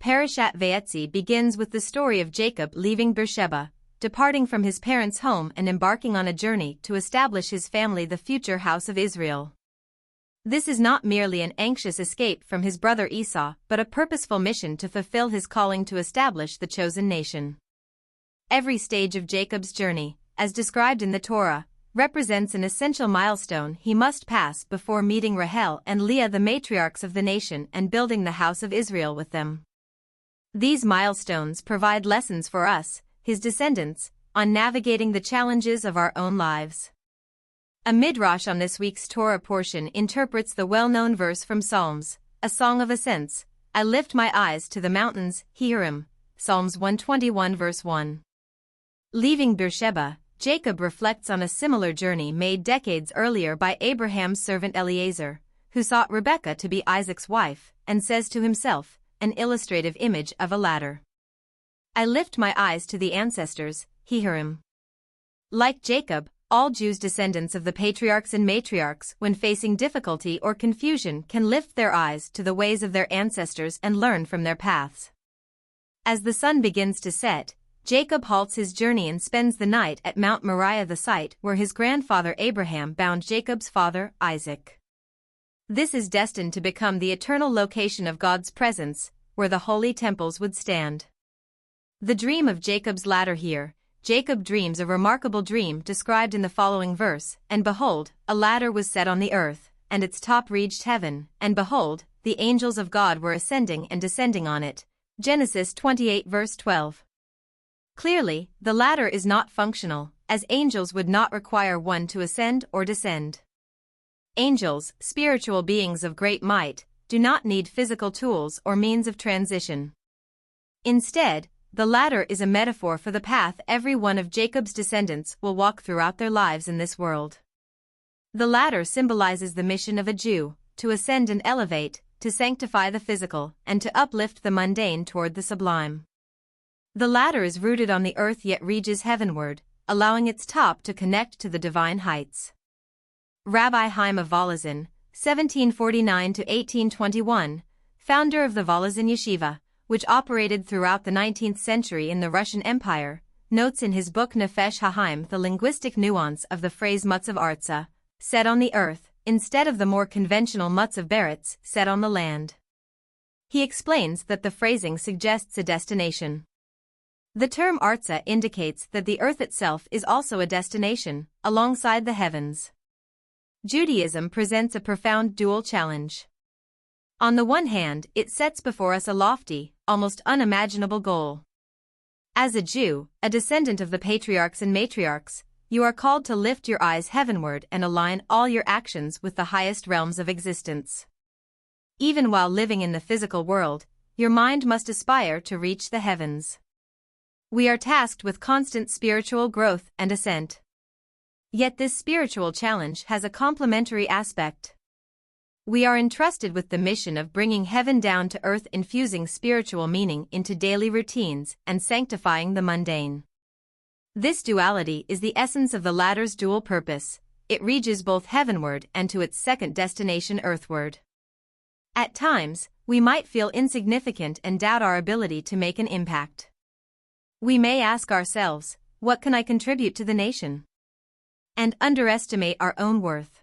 Parashat Vayetze begins with the story of Jacob leaving Beersheba, departing from his parents' home and embarking on a journey to establish his family, the future house of Israel. This is not merely an anxious escape from his brother Esau, but a purposeful mission to fulfill his calling to establish the chosen nation. Every stage of Jacob's journey, as described in the Torah, represents an essential milestone he must pass before meeting Rachel and Leah, the matriarchs of the nation, and building the house of Israel with them. These milestones provide lessons for us, his descendants, on navigating the challenges of our own lives. A midrash on this week's Torah portion interprets the well-known verse from Psalms, a song of ascents, "I lift my eyes to the mountains, Hiram," Psalms 121 verse 1. Leaving Beersheba, Jacob reflects on a similar journey made decades earlier by Abraham's servant Eliezer, who sought Rebekah to be Isaac's wife, and says to himself, an illustrative image of a ladder, "I lift my eyes to the ancestors, Hiram." Like Jacob, all Jews descendants of the patriarchs and matriarchs, when facing difficulty or confusion, can lift their eyes to the ways of their ancestors and learn from their paths. As the sun begins to set, Jacob halts his journey and spends the night at Mount Moriah, the site where his grandfather Abraham bound Jacob's father, Isaac. This is destined to become the eternal location of God's presence, where the holy temples would stand. The dream of Jacob's ladder here. Jacob dreams a remarkable dream described in the following verse, "And behold, a ladder was set on the earth, and its top reached heaven, and behold, the angels of God were ascending and descending on it." Genesis 28 verse 12. Clearly, the ladder is not functional, as angels would not require one to ascend or descend. Angels, spiritual beings of great might, do not need physical tools or means of transition. Instead, the ladder is a metaphor for the path every one of Jacob's descendants will walk throughout their lives in this world. The ladder symbolizes the mission of a Jew, to ascend and elevate, to sanctify the physical, and to uplift the mundane toward the sublime. The ladder is rooted on the earth yet reaches heavenward, allowing its top to connect to the divine heights. Rabbi Chaim of Volozhin, 1749–1821, founder of the Volozhin Yeshiva, which operated throughout the 19th century in the Russian Empire, notes in his book Nefesh HaHaim the linguistic nuance of the phrase mutzav arza, set on the earth, instead of the more conventional mutzav beretz, set on the land. He explains that the phrasing suggests a destination. The term arza indicates that the earth itself is also a destination, alongside the heavens. Judaism presents a profound dual challenge. On the one hand, it sets before us a lofty, almost unimaginable goal. As a Jew, a descendant of the patriarchs and matriarchs, you are called to lift your eyes heavenward and align all your actions with the highest realms of existence. Even while living in the physical world, your mind must aspire to reach the heavens. We are tasked with constant spiritual growth and ascent. Yet this spiritual challenge has a complementary aspect. We are entrusted with the mission of bringing heaven down to earth, infusing spiritual meaning into daily routines and sanctifying the mundane. This duality is the essence of the ladder's dual purpose. It reaches both heavenward and to its second destination, earthward. At times, we might feel insignificant and doubt our ability to make an impact. We may ask ourselves, what can I contribute to the nation? And underestimate our own worth.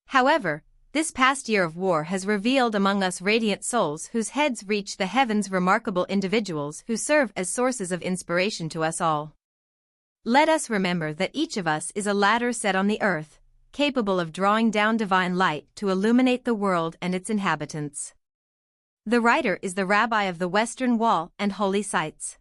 However, this past year of war has revealed among us radiant souls whose heads reach the heavens, remarkable individuals who serve as sources of inspiration to us all. Let us remember that each of us is a ladder set on the earth, capable of drawing down divine light to illuminate the world and its inhabitants. The writer is the rabbi of the Western Wall and holy sites.